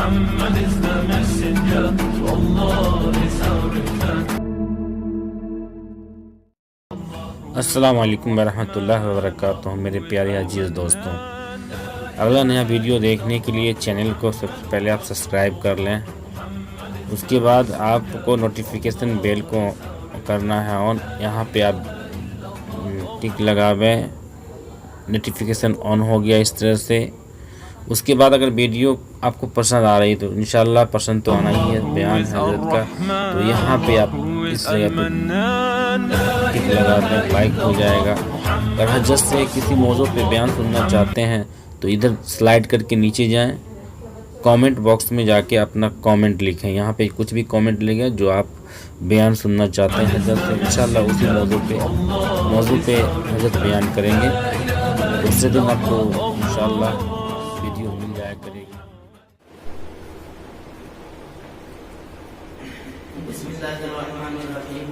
Muhammad is the messenger, Allah is our return. السلام علیکم ورحمۃ اللہ وبرکاتہ میرے پیارے عزیز دوستوں، اگلا نیا ویڈیو دیکھنے کے لیے چینل کو سب سے پہلے آپ سبسکرائب کر لیں۔ اس کے بعد آپ کو نوٹیفیکیشن بیل کو کرنا ہے آن، یہاں پہ آپ ٹک لگاویں، نوٹیفیکیشن آن ہو گیا اس طرح سے۔ اس کے بعد اگر ویڈیو آپ کو پسند آ رہی تو انشاءاللہ پسند تو آنا ہی ہے بیان حضرت کا، تو یہاں پہ آپ اس جگہ پہ ٹک لگا دیں، لائک ہو جائے گا۔ اگر حضرت سے کسی موضوع پہ بیان سننا چاہتے ہیں تو ادھر سلائڈ کر کے نیچے جائیں، کامنٹ باکس میں جا کے اپنا کامنٹ لکھیں، یہاں پہ کچھ بھی کامنٹ لگے جو آپ بیان سننا چاہتے ہیں حضرت سے، انشاءاللہ اسی موضوع پہ حضرت بیان کریں گے۔ دوسرے دن آپ کو انشاءاللہ ویڈیو مل جایا کرے گی۔ بسم اللہ الرحمن الرحیم۔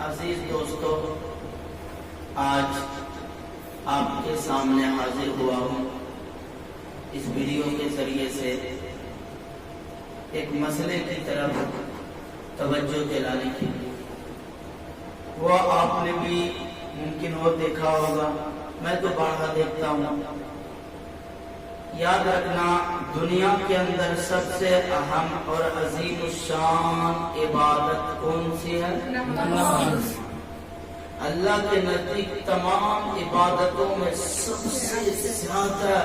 عزیز دوستو، آج آپ کے سامنے حاضر ہوا ہوں اس ویڈیو کے ذریعے سے ایک مسئلے کی طرف توجہ دلانے کے لیے۔ وہ آپ نے بھی ممکن وہ دیکھا ہوگا، میں تو بارہا دیکھتا ہوں۔ یاد رکھنا، دنیا کے اندر سب سے اہم اور عظیم الشان عبادت کون سی ہے؟ نماز۔ اللہ کے نزدیک تمام عبادتوں میں سب سے زیادہ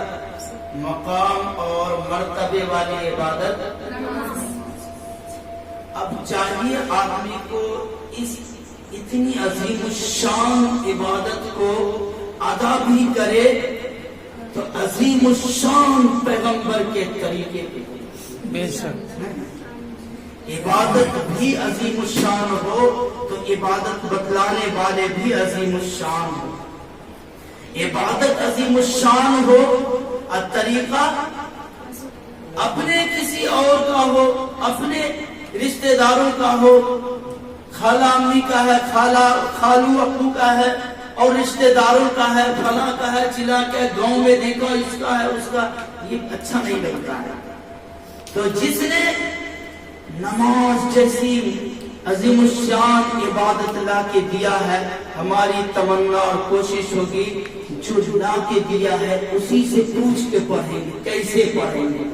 مقام اور مرتبے والی عبادت نماز۔ اب چاہیے آدمی کو اس اتنی عظیم الشان عبادت کو ادا بھی کرے تو عظیم الشان پیغمبر کے طریقے پہ، بے شک عبادت بھی عظیم الشان ہو تو عبادت بتلانے والے بھی عظیم الشان ہو۔ عبادت عظیم الشان ہو اور طریقہ اپنے کسی اور کا ہو، اپنے رشتہ داروں کا ہو، خالہ امی کا ہے، خالو ابو کا ہے، اور رشتہ داروں کا ہے، فلاں کا ہے، چلا کے گاؤں میں دیکھو اس کا ہے اس کا، یہ اچھا نہیں لگتا ہے۔ تو جس نے نماز جیسی عظیم الشان عبادت لا کے دیا ہے، ہماری تمنا اور کوشش ہوگی جو لا کے دیا ہے اسی سے پوچھ کے پڑھیں گے۔ کیسے پڑھیں گے؟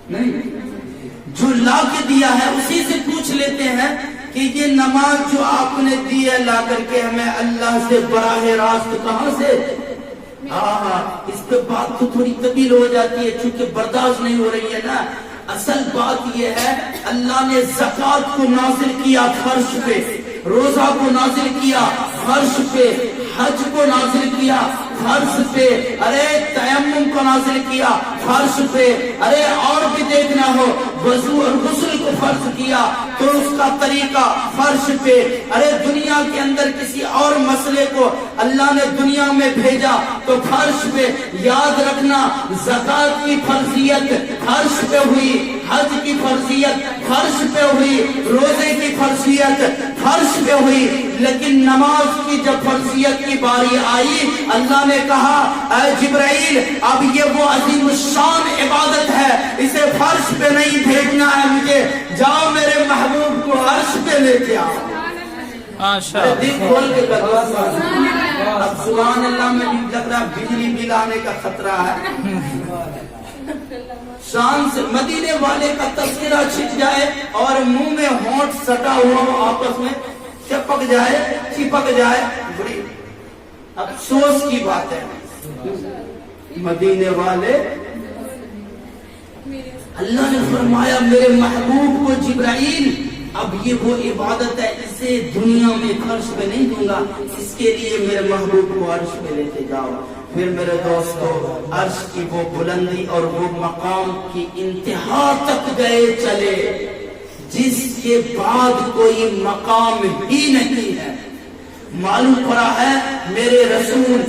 نہیں، جو لا کے دیا ہے اسی سے پوچھ لیتے ہیں کہ یہ نماز جو آپ نے دی ہے لا کر کے ہمیں اللہ سے براہ راست کہاں سے؟ اس پہ بات تو تھوڑی طویل ہو جاتی ہے چونکہ برداشت نہیں ہو رہی ہے نا۔ اصل بات یہ ہے، اللہ نے زکوٰۃ کو نازل کیا فرش پہ، روزہ کو نازل کیا فرش پہ، حج کو نازل کیا فرش پہ، ارے تیمم کو نازل کیا فرش پہ، ارے اور بھی دیکھنا ہو وضو اور غسل کو فرض کیا تو اس کا طریقہ فرش پہ، ارے دنیا کے اندر کسی اور مسئلے کو اللہ نے دنیا میں بھیجا تو فرش پہ۔ یاد رکھنا، زکوٰۃ کی فرضیت فرش پہ ہوئی، حج کی فرضیت فرش پہ ہوئی، روزے کی فرضیت فرش پہ ہوئی، لیکن نماز کی جب فرضیت کی باری آئی اللہ نے کہا اے جبرائیل اب یہ وہ عظیم الشان عبادت ہے، اسے فرش پہ نہیں بھیجنا ہے مجھے، جاؤ میرے محبوب کو عرش پہ لے کے آؤ۔ دل کھول کے اب سبحان اللہ میں لگ رہا بجلی بل آنے کا خطرہ ہے۔ شان سے مدینے والے کا تذکرہ چھپ جائے اور منہ میں ہونٹ سٹا ہوا آپس میں چپک جائے، بڑی افسوس کی بات ہے۔ مدینے والے، اللہ نے فرمایا میرے محبوب کو جبرائیل اب یہ وہ عبادت ہے، اسے دنیا میں فرش پہ نہیں دوں گا، اس کے لیے میرے محبوب کو عرش پہ لے کے جاؤ۔ پھر میرے دوستو عرش کی وہ بلندی اور وہ مقام کی انتہا تک گئے چلے جس کے بعد کوئی مقام ہی نہیں ہے۔ معلوم پڑا ہے میرے رسول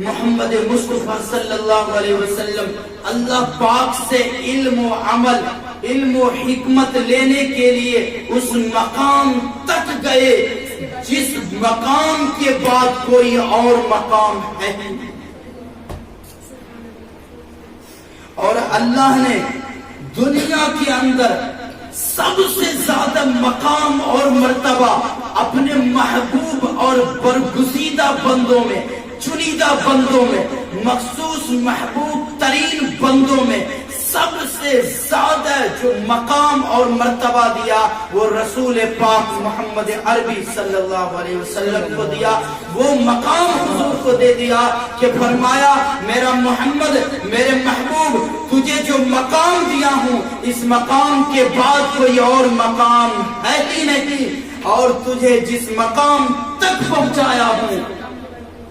محمد مصطفیٰ صلی اللہ علیہ وسلم اللہ پاک سے علم و عمل، علم و حکمت لینے کے لیے اس مقام تک گئے جس مقام کے بعد کوئی اور مقام ہے نہیں۔ اور اللہ نے دنیا کے اندر سب سے زیادہ مقام اور مرتبہ اپنے محبوب اور برگزیدہ بندوں میں، چنیدہ بندوں میں، مخصوص محبوب ترین بندوں میں سب سے زیادہ جو مقام اور مرتبہ دیا وہ رسول پاک محمد عربی صلی اللہ علیہ وسلم کو دیا۔ وہ مقام حضور کو دے دیا کہ فرمایا میرا محمد، میرے محبوب، تجھے جو مقام دیا ہوں اس مقام کے بعد کوئی اور مقام ہے ہی نہیں، اور تجھے جس مقام تک پہنچایا ہوں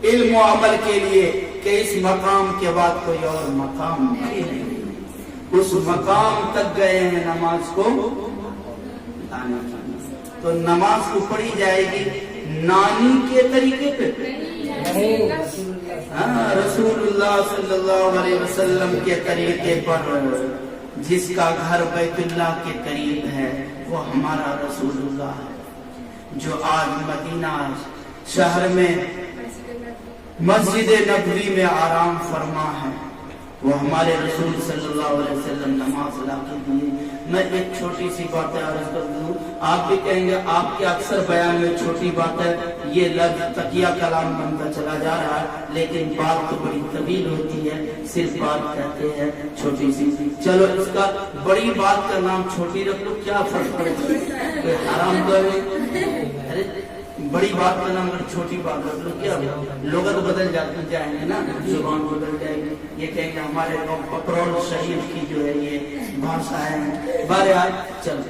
علم و عمل کے لیے کہ اس مقام کے بعد کوئی اور مقام ہے نہیں، اس مقام تک گئے ہیں نماز کو لانے کی۔ تو نماز کو پڑھی جائے گی نانی کے طریقے پہ، رسول اللہ صلی اللہ علیہ وسلم کے طریقے پر۔ جس کا گھر بیت اللہ کے قریب ہے وہ ہمارا رسول اللہ ہے۔ جو آج مدینہ شہر میں مسجد نبوی میں آرام فرما ہے وہ ہمارے رسول صلی اللہ علیہ وسلم نماز لا کے دیے۔ میں ایک چھوٹی سی بات عرض کر دوں، آپ بھی کہیں گے آپ کے اکثر بیان میں چھوٹی بات ہے، یہ لفظ تقیہ کلام بنتا چلا جا رہا ہے، لیکن بات تو بڑی طویل ہوتی ہے، صرف بات کہتے ہیں چھوٹی سی۔ چلو اس کا بڑی بات کا نام چھوٹی رکھ لو، کیا فرق پڑے گا؟ کوئی حرام تو ہے؟ بڑی بات کا نام اگر چھوٹی بات رکھ لو کیا لغت بدل جائیں گے نا، زبان بدل جائے گی، یہ کہیں گے ہمارے اپرول شریف کی جو ہے یہ بھاشا ہے۔ بہرحال چل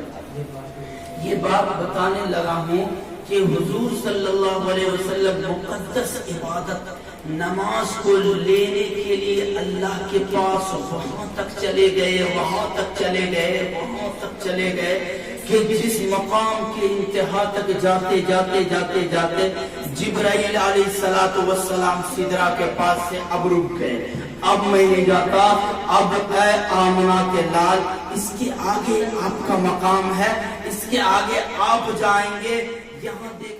یہ بات بتانے لگا ہوں کہ حضور صلی اللہ علیہ وسلم مقدس عبادت نماز کو لینے کے لیے اللہ کے پاس وہاں تک چلے گئے، وہاں تک چلے گئے، وہاں تک چلے گئے کہ جس مقام کے انتہا تک جاتے جاتے جاتے جاتے جبرائیل علیہ السلام سدرہ کے پاس سے اب رک گئے، اب میں نہیں جاتا، اب اے آمنہ کے لال اس کے آگے آپ کا مقام ہے، اس کے آگے آپ جائیں گے، یہاں دیکھ